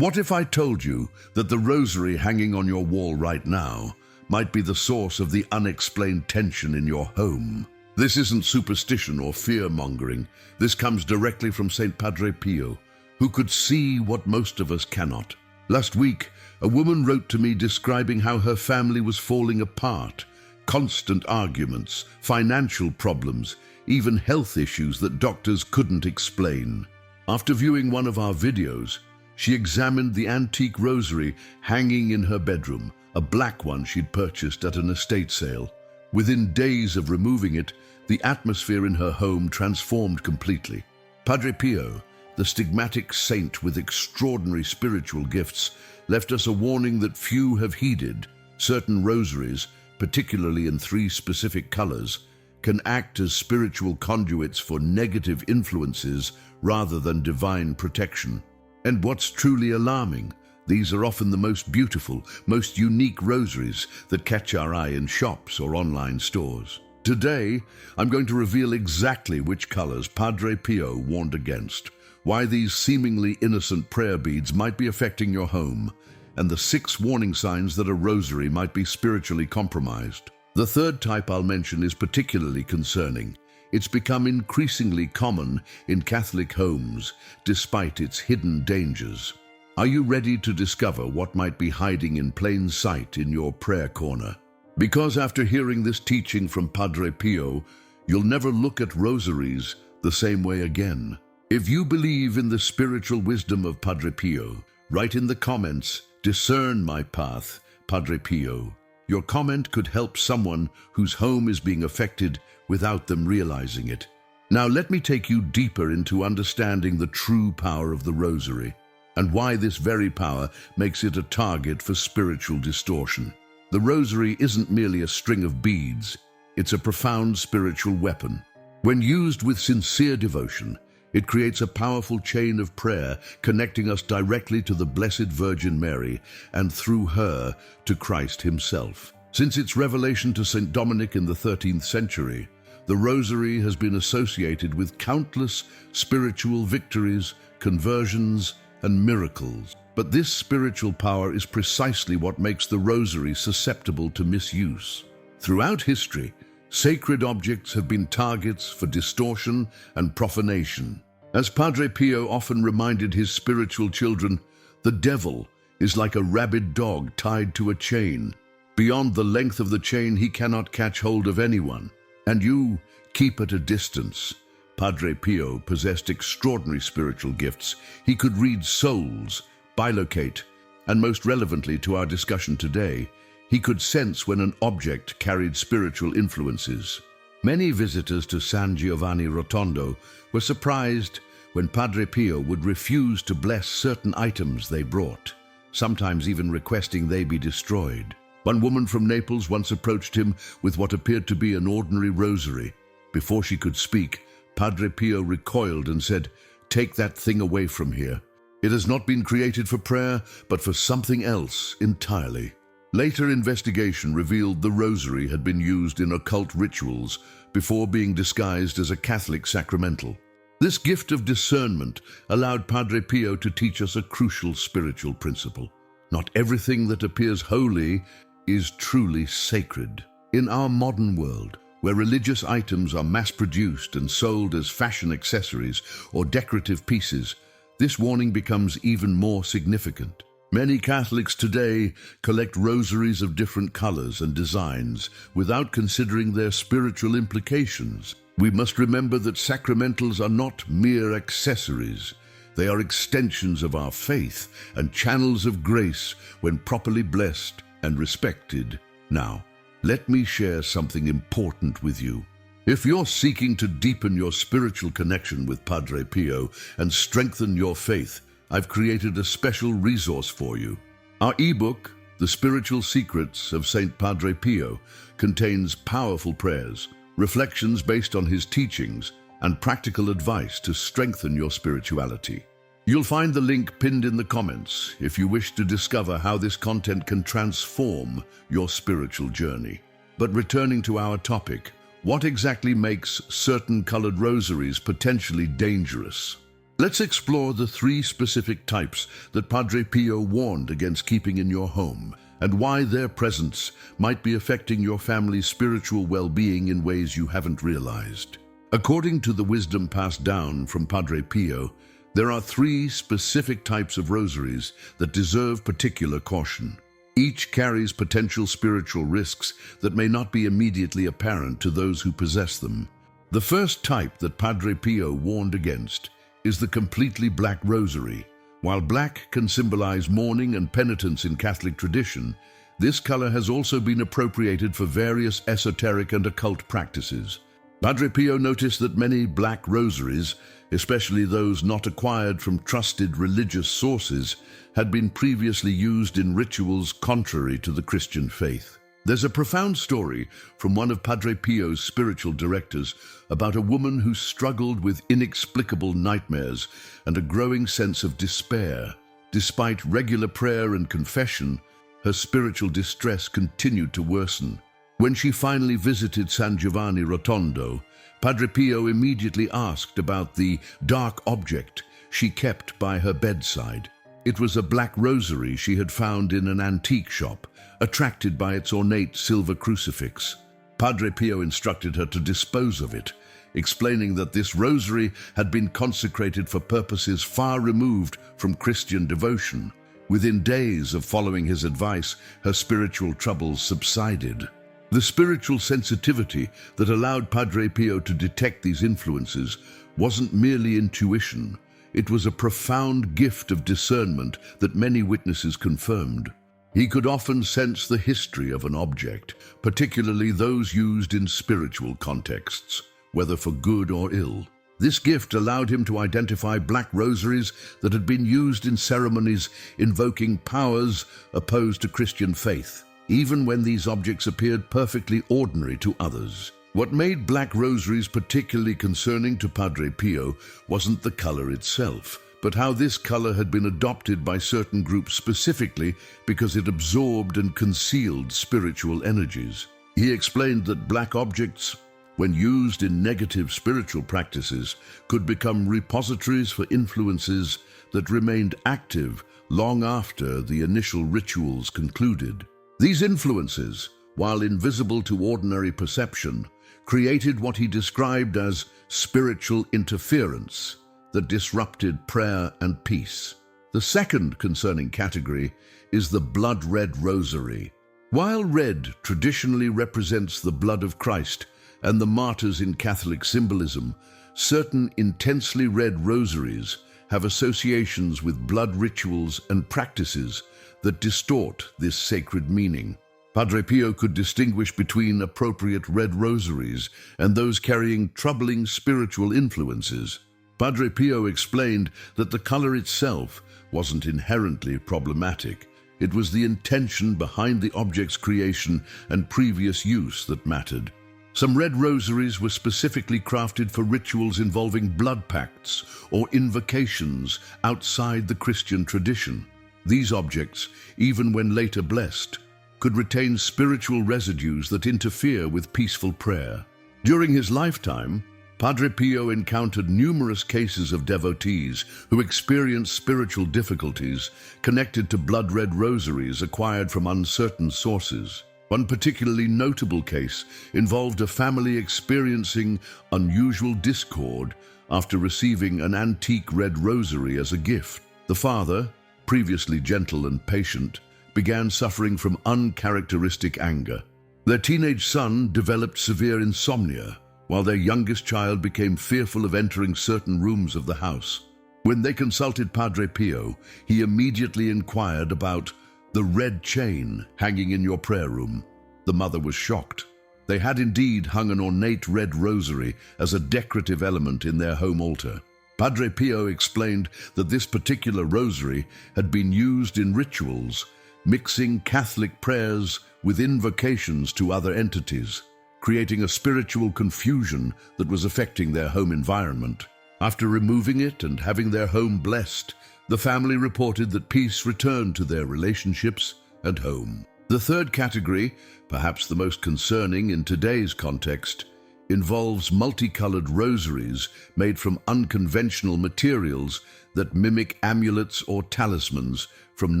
What if I told you that the rosary hanging on your wall right now might be the source of the unexplained tension in your home? This isn't superstition or fear-mongering. This comes directly from Saint Padre Pio, who could see what most of us cannot. Last week, a woman wrote to me describing how her family was falling apart. Constant arguments, financial problems, even health issues that doctors couldn't explain. After viewing one of our videos, she examined the antique rosary hanging in her bedroom, a black one she'd purchased at an estate sale. Within days of removing it, the atmosphere in her home transformed completely. Padre Pio, the stigmatic saint with extraordinary spiritual gifts, left us a warning that few have heeded. Certain rosaries, particularly in 3 specific colors, can act as spiritual conduits for negative influences rather than divine protection. And what's truly alarming, these are often the most beautiful, most unique rosaries that catch our eye in shops or online stores. Today, I'm going to reveal exactly which colors Padre Pio warned against, why these seemingly innocent prayer beads might be affecting your home, and the 6 warning signs that a rosary might be spiritually compromised. The third type I'll mention is particularly concerning. It's become increasingly common in Catholic homes, despite its hidden dangers. Are you ready to discover what might be hiding in plain sight in your prayer corner? Because after hearing this teaching from Padre Pio, you'll never look at rosaries the same way again. If you believe in the spiritual wisdom of Padre Pio, write in the comments, "Discern my path, Padre Pio." Your comment could help someone whose home is being affected without them realizing it. Now let me take you deeper into understanding the true power of the rosary, and why this very power makes it a target for spiritual distortion. The rosary isn't merely a string of beads, it's a profound spiritual weapon. When used with sincere devotion, it creates a powerful chain of prayer connecting us directly to the Blessed Virgin Mary and through her to Christ himself. Since its revelation to St. Dominic in the 13th century, the rosary has been associated with countless spiritual victories, conversions, and miracles. But this spiritual power is precisely what makes the rosary susceptible to misuse. Throughout history, sacred objects have been targets for distortion and profanation. As Padre Pio often reminded his spiritual children, the devil is like a rabid dog tied to a chain. Beyond the length of the chain, he cannot catch hold of anyone. And you keep at a distance. Padre Pio possessed extraordinary spiritual gifts. He could read souls, bilocate, and most relevantly to our discussion today, he could sense when an object carried spiritual influences. Many visitors to San Giovanni Rotondo were surprised when Padre Pio would refuse to bless certain items they brought, sometimes even requesting they be destroyed. One woman from Naples once approached him with what appeared to be an ordinary rosary. Before she could speak, Padre Pio recoiled and said, "Take that thing away from here. It has not been created for prayer, but for something else entirely." Later investigation revealed the rosary had been used in occult rituals before being disguised as a Catholic sacramental. This gift of discernment allowed Padre Pio to teach us a crucial spiritual principle. Not everything that appears holy is truly sacred. In our modern world, where religious items are mass-produced and sold as fashion accessories or decorative pieces, this warning becomes even more significant. Many Catholics today collect rosaries of different colors and designs without considering their spiritual implications. We must remember that sacramentals are not mere accessories. They are extensions of our faith and channels of grace when properly blessed and respected. Now, let me share something important with you. If you're seeking to deepen your spiritual connection with Padre Pio and strengthen your faith, I've created a special resource for you. Our ebook, The Spiritual Secrets of St. Padre Pio, contains powerful prayers, reflections based on his teachings, and practical advice to strengthen your spirituality. You'll find the link pinned in the comments if you wish to discover how this content can transform your spiritual journey. But returning to our topic, what exactly makes certain colored rosaries potentially dangerous? Let's explore the three specific types that Padre Pio warned against keeping in your home, and why their presence might be affecting your family's spiritual well-being in ways you haven't realized. According to the wisdom passed down from Padre Pio, there are three specific types of rosaries that deserve particular caution. Each carries potential spiritual risks that may not be immediately apparent to those who possess them. The first type that Padre Pio warned against is the completely black rosary. While black can symbolize mourning and penitence in Catholic tradition, this color has also been appropriated for various esoteric and occult practices. Padre Pio noticed that many black rosaries, especially those not acquired from trusted religious sources, had been previously used in rituals contrary to the Christian faith. There's a profound story from one of Padre Pio's spiritual directors about a woman who struggled with inexplicable nightmares and a growing sense of despair. Despite regular prayer and confession, her spiritual distress continued to worsen. When she finally visited San Giovanni Rotondo, Padre Pio immediately asked about the dark object she kept by her bedside. It was a black rosary she had found in an antique shop, attracted by its ornate silver crucifix. Padre Pio instructed her to dispose of it, explaining that this rosary had been consecrated for purposes far removed from Christian devotion. Within days of following his advice, her spiritual troubles subsided. The spiritual sensitivity that allowed Padre Pio to detect these influences wasn't merely intuition. It was a profound gift of discernment that many witnesses confirmed. He could often sense the history of an object, particularly those used in spiritual contexts, whether for good or ill. This gift allowed him to identify black rosaries that had been used in ceremonies invoking powers opposed to Christian faith, even when these objects appeared perfectly ordinary to others. What made black rosaries particularly concerning to Padre Pio wasn't the color itself, but how this color had been adopted by certain groups specifically because it absorbed and concealed spiritual energies. He explained that black objects, when used in negative spiritual practices, could become repositories for influences that remained active long after the initial rituals concluded. These influences, while invisible to ordinary perception, created what he described as spiritual interference that disrupted prayer and peace. The second concerning category is the blood-red rosary. While red traditionally represents the blood of Christ and the martyrs in Catholic symbolism, certain intensely red rosaries have associations with blood rituals and practices that distort this sacred meaning. Padre Pio could distinguish between appropriate red rosaries and those carrying troubling spiritual influences. Padre Pio explained that the color itself wasn't inherently problematic. It was the intention behind the object's creation and previous use that mattered. Some red rosaries were specifically crafted for rituals involving blood pacts or invocations outside the Christian tradition. These objects, even when later blessed, could retain spiritual residues that interfere with peaceful prayer. During his lifetime, Padre Pio encountered numerous cases of devotees who experienced spiritual difficulties connected to blood-red rosaries acquired from uncertain sources. One particularly notable case involved a family experiencing unusual discord after receiving an antique red rosary as a gift. The father, previously gentle and patient, began suffering from uncharacteristic anger. Their teenage son developed severe insomnia, while their youngest child became fearful of entering certain rooms of the house. When they consulted Padre Pio, he immediately inquired about the red chain hanging in your prayer room. The mother was shocked. They had indeed hung an ornate red rosary as a decorative element in their home altar. Padre Pio explained that this particular rosary had been used in rituals, mixing Catholic prayers with invocations to other entities, creating a spiritual confusion that was affecting their home environment. After removing it and having their home blessed, the family reported that peace returned to their relationships and home. The third category, perhaps the most concerning in today's context, involves multicolored rosaries made from unconventional materials that mimic amulets or talismans from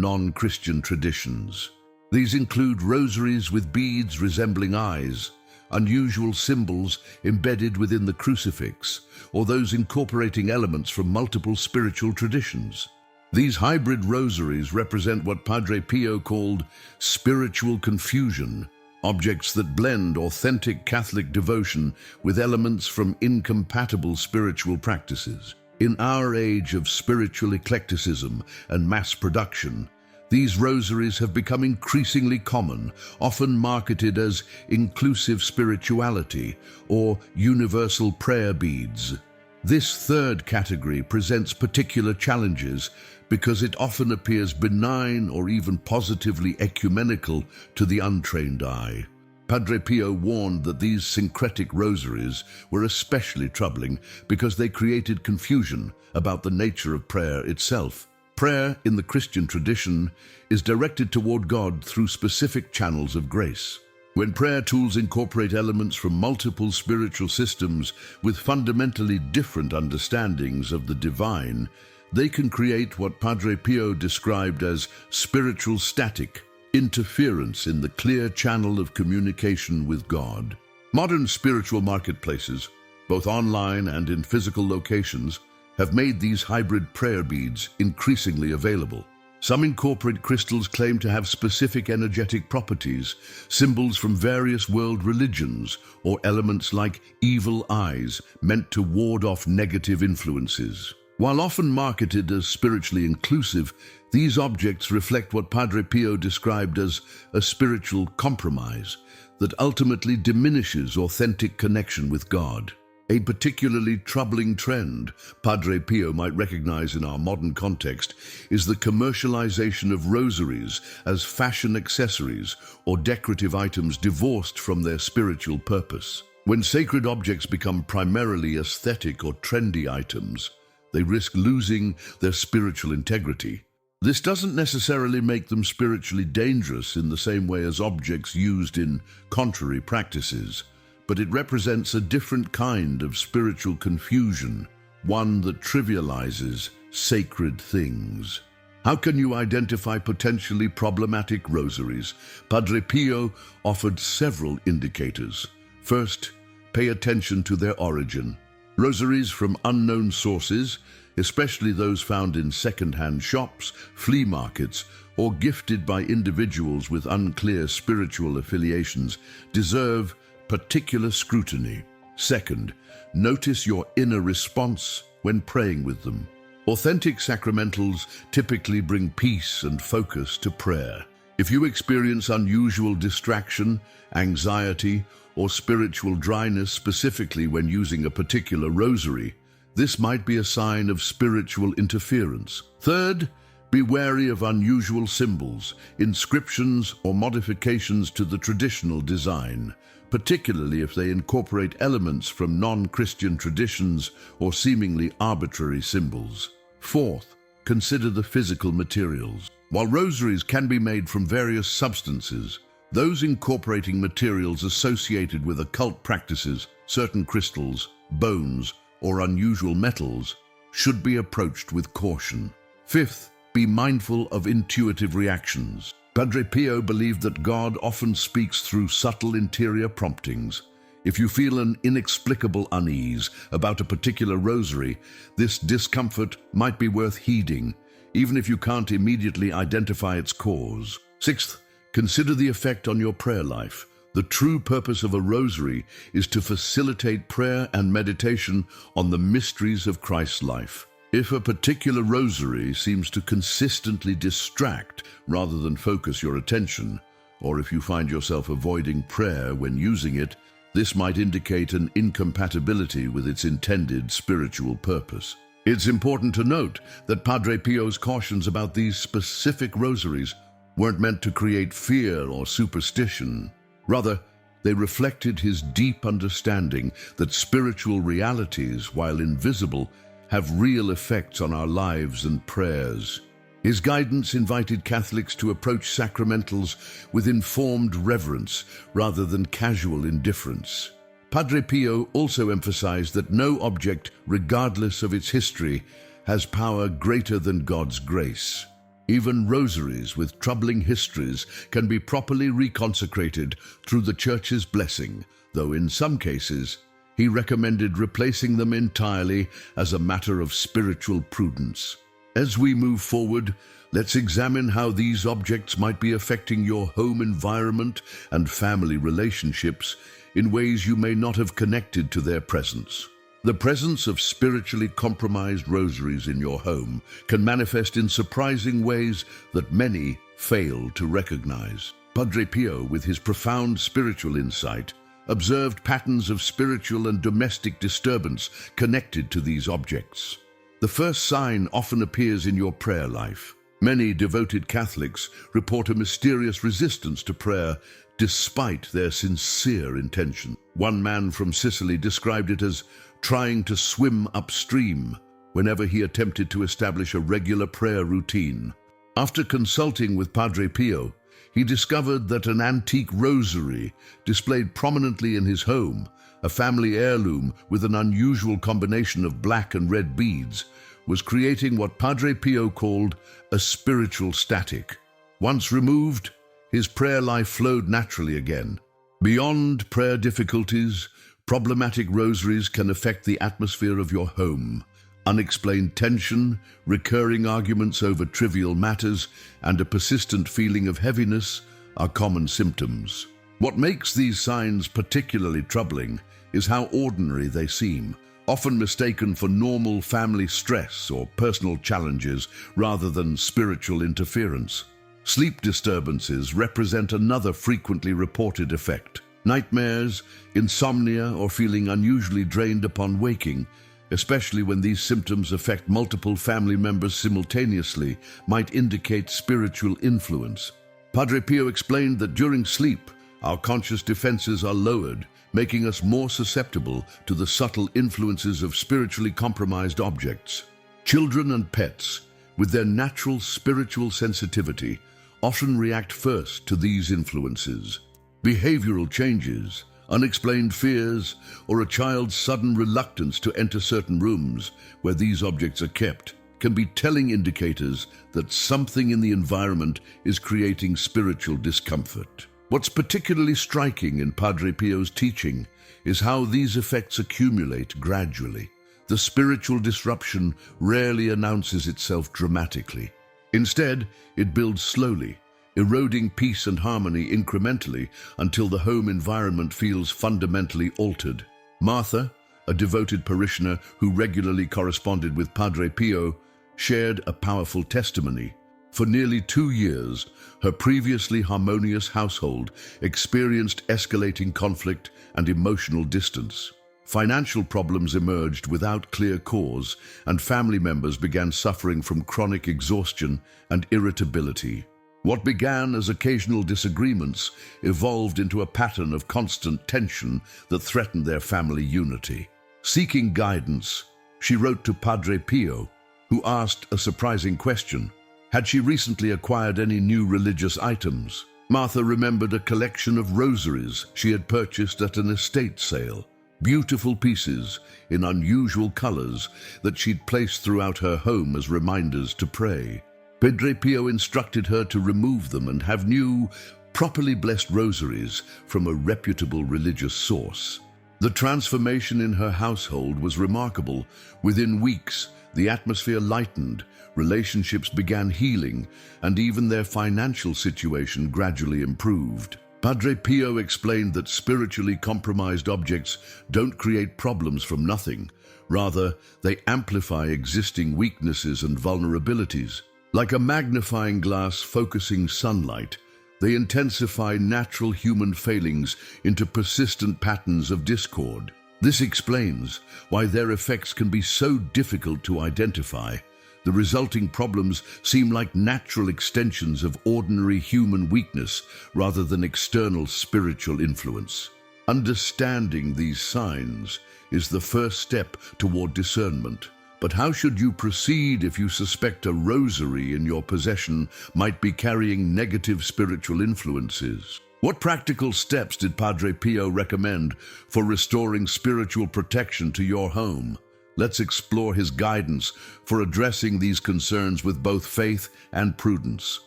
non-Christian traditions. These include rosaries with beads resembling eyes, unusual symbols embedded within the crucifix, or those incorporating elements from multiple spiritual traditions. These hybrid rosaries represent what Padre Pio called spiritual confusion, objects that blend authentic Catholic devotion with elements from incompatible spiritual practices. In our age of spiritual eclecticism and mass production, these rosaries have become increasingly common, often marketed as inclusive spirituality or universal prayer beads. This third category presents particular challenges because it often appears benign or even positively ecumenical to the untrained eye. Padre Pio warned that these syncretic rosaries were especially troubling because they created confusion about the nature of prayer itself. Prayer in the Christian tradition is directed toward God through specific channels of grace. When prayer tools incorporate elements from multiple spiritual systems with fundamentally different understandings of the divine, they can create what Padre Pio described as spiritual static, interference in the clear channel of communication with God. Modern spiritual marketplaces, both online and in physical locations, have made these hybrid prayer beads increasingly available. Some incorporate crystals claim to have specific energetic properties, symbols from various world religions, or elements like evil eyes meant to ward off negative influences. While often marketed as spiritually inclusive, these objects reflect what Padre Pio described as a spiritual compromise that ultimately diminishes authentic connection with God. A particularly troubling trend Padre Pio might recognize in our modern context is the commercialization of rosaries as fashion accessories or decorative items divorced from their spiritual purpose. When sacred objects become primarily aesthetic or trendy items, they risk losing their spiritual integrity. This doesn't necessarily make them spiritually dangerous in the same way as objects used in contrary practices, but it represents a different kind of spiritual confusion, one that trivializes sacred things. How can you identify potentially problematic rosaries? Padre Pio offered several indicators. First, pay attention to their origin. Rosaries from unknown sources, especially those found in second-hand shops, flea markets, or gifted by individuals with unclear spiritual affiliations, deserve particular scrutiny. Second, notice your inner response when praying with them. Authentic sacramentals typically bring peace and focus to prayer. If you experience unusual distraction, anxiety, or spiritual dryness specifically when using a particular rosary, this might be a sign of spiritual interference. Third, be wary of unusual symbols, inscriptions, or modifications to the traditional design, particularly if they incorporate elements from non-Christian traditions or seemingly arbitrary symbols. Fourth, consider the physical materials. While rosaries can be made from various substances, those incorporating materials associated with occult practices, certain crystals, bones, or unusual metals, should be approached with caution. Fifth, be mindful of intuitive reactions. Padre Pio believed that God often speaks through subtle interior promptings. If you feel an inexplicable unease about a particular rosary, this discomfort might be worth heeding, even if you can't immediately identify its cause. Sixth, consider the effect on your prayer life. The true purpose of a rosary is to facilitate prayer and meditation on the mysteries of Christ's life. If a particular rosary seems to consistently distract rather than focus your attention, or if you find yourself avoiding prayer when using it, this might indicate an incompatibility with its intended spiritual purpose. It's important to note that Padre Pio's cautions about these specific rosaries weren't meant to create fear or superstition. Rather, they reflected his deep understanding that spiritual realities, while invisible, have real effects on our lives and prayers. His guidance invited Catholics to approach sacramentals with informed reverence rather than casual indifference. Padre Pio also emphasized that no object, regardless of its history, has power greater than God's grace. Even rosaries with troubling histories can be properly reconsecrated through the Church's blessing, though in some cases, he recommended replacing them entirely as a matter of spiritual prudence. As we move forward, let's examine how these objects might be affecting your home environment and family relationships in ways you may not have connected to their presence. The presence of spiritually compromised rosaries in your home can manifest in surprising ways that many fail to recognize. Padre Pio, with his profound spiritual insight, observed patterns of spiritual and domestic disturbance connected to these objects. The first sign often appears in your prayer life. Many devoted Catholics report a mysterious resistance to prayer despite their sincere intention. One man from Sicily described it as trying to swim upstream whenever he attempted to establish a regular prayer routine. After consulting with Padre Pio, he discovered that an antique rosary displayed prominently in his home, a family heirloom with an unusual combination of black and red beads, was creating what Padre Pio called a spiritual static. Once removed, his prayer life flowed naturally again. Beyond prayer difficulties, problematic rosaries can affect the atmosphere of your home. Unexplained tension, recurring arguments over trivial matters, and a persistent feeling of heaviness are common symptoms. What makes these signs particularly troubling is how ordinary they seem, often mistaken for normal family stress or personal challenges rather than spiritual interference. Sleep disturbances represent another frequently reported effect. Nightmares, insomnia, or feeling unusually drained upon waking, especially when these symptoms affect multiple family members simultaneously, might indicate spiritual influence. Padre Pio explained that during sleep, our conscious defenses are lowered, making us more susceptible to the subtle influences of spiritually compromised objects. Children and pets, with their natural spiritual sensitivity, often react first to these influences. Behavioral changes, unexplained fears, or a child's sudden reluctance to enter certain rooms where these objects are kept can be telling indicators that something in the environment is creating spiritual discomfort. What's particularly striking in Padre Pio's teaching is how these effects accumulate gradually. The spiritual disruption rarely announces itself dramatically. Instead, it builds slowly, eroding peace and harmony incrementally until the home environment feels fundamentally altered. Martha, a devoted parishioner who regularly corresponded with Padre Pio, shared a powerful testimony. For nearly 2 years, her previously harmonious household experienced escalating conflict and emotional distance. Financial problems emerged without clear cause, and family members began suffering from chronic exhaustion and irritability. What began as occasional disagreements evolved into a pattern of constant tension that threatened their family unity. Seeking guidance, she wrote to Padre Pio, who asked a surprising question. Had she recently acquired any new religious items? Martha remembered a collection of rosaries she had purchased at an estate sale. Beautiful pieces in unusual colors that she'd placed throughout her home as reminders to pray. Padre Pio instructed her to remove them and have new, properly blessed rosaries from a reputable religious source. The transformation in her household was remarkable. Within weeks, the atmosphere lightened, relationships began healing, and even their financial situation gradually improved. Padre Pio explained that spiritually compromised objects don't create problems from nothing. Rather, they amplify existing weaknesses and vulnerabilities. Like a magnifying glass focusing sunlight, they intensify natural human failings into persistent patterns of discord. This explains why their effects can be so difficult to identify. The resulting problems seem like natural extensions of ordinary human weakness rather than external spiritual influence. Understanding these signs is the first step toward discernment. But how should you proceed if you suspect a rosary in your possession might be carrying negative spiritual influences? What practical steps did Padre Pio recommend for restoring spiritual protection to your home? Let's explore his guidance for addressing these concerns with both faith and prudence.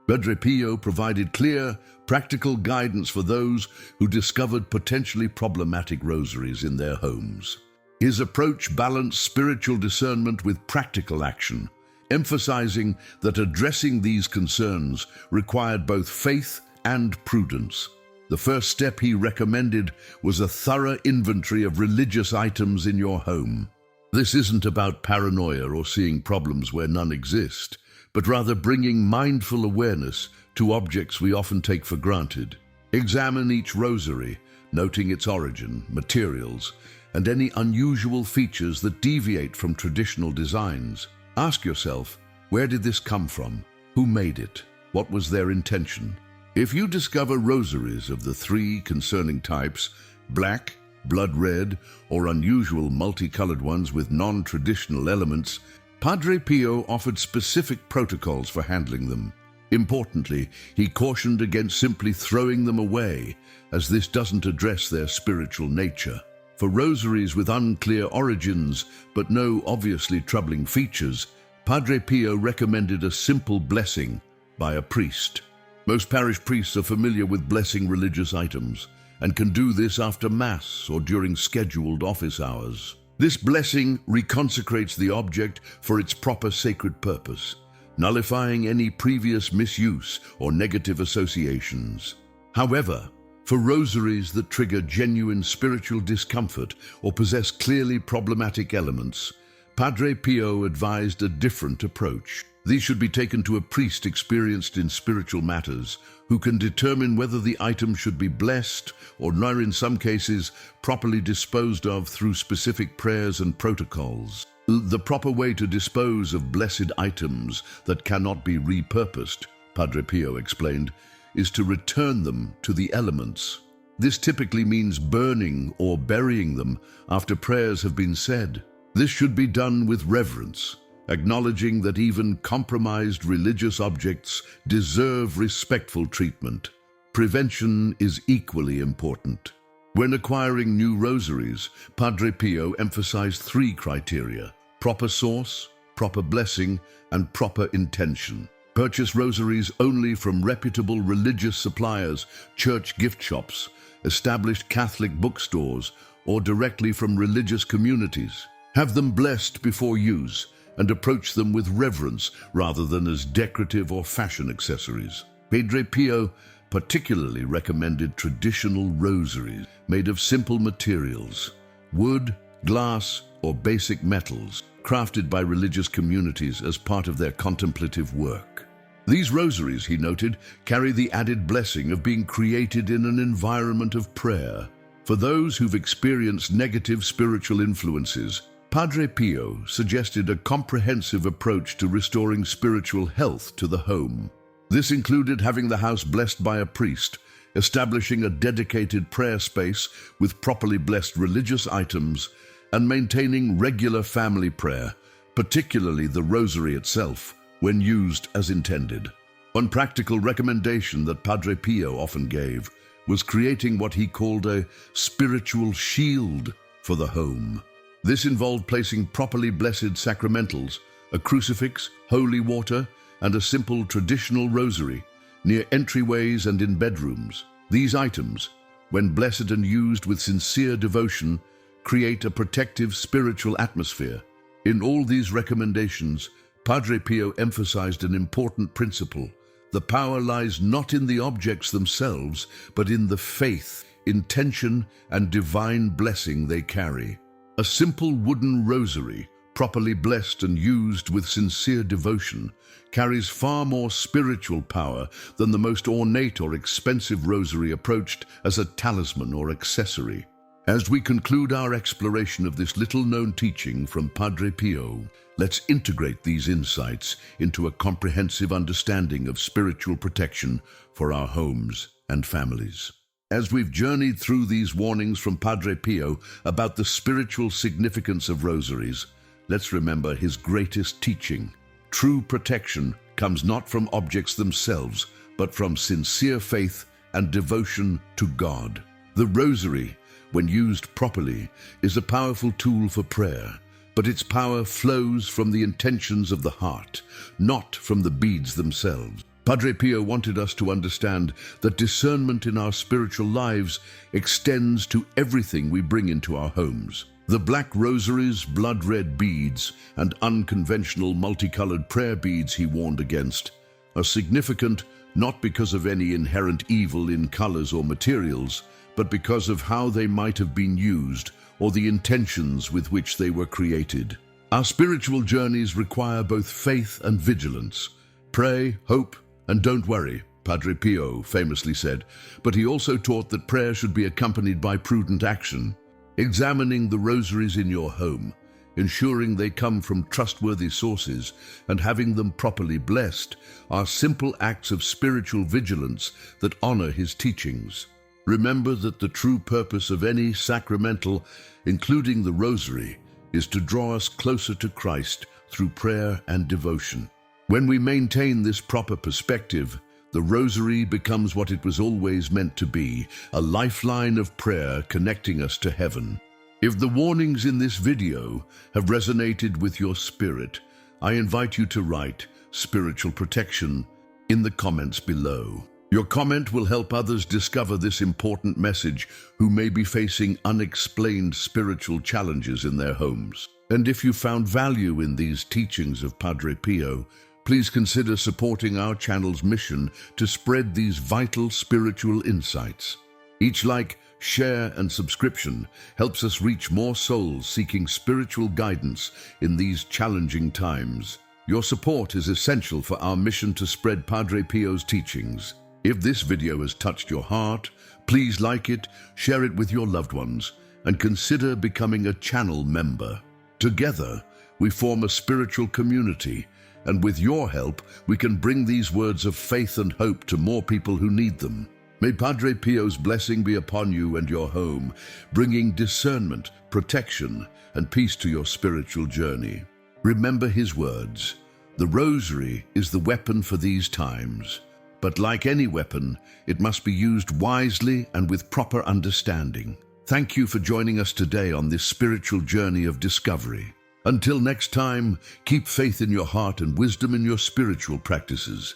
Padre Pio provided clear, practical guidance for those who discovered potentially problematic rosaries in their homes. His approach balanced spiritual discernment with practical action, emphasizing that addressing these concerns required both faith and prudence. The first step he recommended was a thorough inventory of religious items in your home. This isn't about paranoia or seeing problems where none exist, but rather bringing mindful awareness to objects we often take for granted. Examine each rosary, noting its origin, materials, and any unusual features that deviate from traditional designs. Ask yourself, where did this come from? Who made it? What was their intention? If you discover rosaries of the three concerning types, black, blood red, or unusual multicolored ones with non-traditional elements, Padre Pio offered specific protocols for handling them. Importantly, he cautioned against simply throwing them away, as this doesn't address their spiritual nature. For rosaries with unclear origins, but no obviously troubling features, Padre Pio recommended a simple blessing by a priest. Most parish priests are familiar with blessing religious items, and can do this after Mass or during scheduled office hours. This blessing reconsecrates the object for its proper sacred purpose, nullifying any previous misuse or negative associations. However, for rosaries that trigger genuine spiritual discomfort or possess clearly problematic elements, Padre Pio advised a different approach. These should be taken to a priest experienced in spiritual matters, who can determine whether the item should be blessed or, in some cases, properly disposed of through specific prayers and protocols. The proper way to dispose of blessed items that cannot be repurposed, Padre Pio explained, is to return them to the elements. This typically means burning or burying them after prayers have been said. This should be done with reverence, acknowledging that even compromised religious objects deserve respectful treatment. Prevention is equally important. When acquiring new rosaries, Padre Pio emphasized three criteria: proper source, proper blessing, and proper intention. Purchase rosaries only from reputable religious suppliers, church gift shops, established Catholic bookstores, or directly from religious communities. Have them blessed before use, and approach them with reverence rather than as decorative or fashion accessories. Padre Pio particularly recommended traditional rosaries made of simple materials, wood, glass, or basic metals, crafted by religious communities as part of their contemplative work. These rosaries, he noted, carry the added blessing of being created in an environment of prayer. For those who've experienced negative spiritual influences, Padre Pio suggested a comprehensive approach to restoring spiritual health to the home. This included having the house blessed by a priest, establishing a dedicated prayer space with properly blessed religious items, and maintaining regular family prayer, particularly the rosary itself, when used as intended. One practical recommendation that Padre Pio often gave was creating what he called a spiritual shield for the home. This involved placing properly blessed sacramentals, a crucifix, holy water, and a simple traditional rosary near entryways and in bedrooms. These items, when blessed and used with sincere devotion, create a protective spiritual atmosphere. In all these recommendations, Padre Pio emphasized an important principle. The power lies not in the objects themselves, but in the faith, intention, and divine blessing they carry. A simple wooden rosary, properly blessed and used with sincere devotion, carries far more spiritual power than the most ornate or expensive rosary approached as a talisman or accessory. As we conclude our exploration of this little-known teaching from Padre Pio, let's integrate these insights into a comprehensive understanding of spiritual protection for our homes and families. As we've journeyed through these warnings from Padre Pio about the spiritual significance of rosaries, let's remember his greatest teaching. True protection comes not from objects themselves, but from sincere faith and devotion to God. The Rosary, when used properly, is a powerful tool for prayer, but its power flows from the intentions of the heart, not from the beads themselves. Padre Pio wanted us to understand that discernment in our spiritual lives extends to everything we bring into our homes. The black rosaries, blood-red beads, and unconventional multicolored prayer beads he warned against are significant not because of any inherent evil in colors or materials, but because of how they might have been used or the intentions with which they were created. Our spiritual journeys require both faith and vigilance. Pray, hope, and don't worry, Padre Pio famously said, but he also taught that prayer should be accompanied by prudent action. Examining the rosaries in your home, ensuring they come from trustworthy sources, and having them properly blessed are simple acts of spiritual vigilance that honor his teachings. Remember that the true purpose of any sacramental, including the Rosary, is to draw us closer to Christ through prayer and devotion. When we maintain this proper perspective, the Rosary becomes what it was always meant to be, a lifeline of prayer connecting us to heaven. If the warnings in this video have resonated with your spirit, I invite you to write "spiritual protection" in the comments below. Your comment will help others discover this important message who may be facing unexplained spiritual challenges in their homes. And if you found value in these teachings of Padre Pio, please consider supporting our channel's mission to spread these vital spiritual insights. Each like, share, and subscription helps us reach more souls seeking spiritual guidance in these challenging times. Your support is essential for our mission to spread Padre Pio's teachings. If this video has touched your heart, please like it, share it with your loved ones, and consider becoming a channel member. Together, we form a spiritual community, and with your help, we can bring these words of faith and hope to more people who need them. May Padre Pio's blessing be upon you and your home, bringing discernment, protection, and peace to your spiritual journey. Remember his words, "The Rosary is the weapon for these times." But like any weapon, it must be used wisely and with proper understanding. Thank you for joining us today on this spiritual journey of discovery. Until next time, keep faith in your heart and wisdom in your spiritual practices.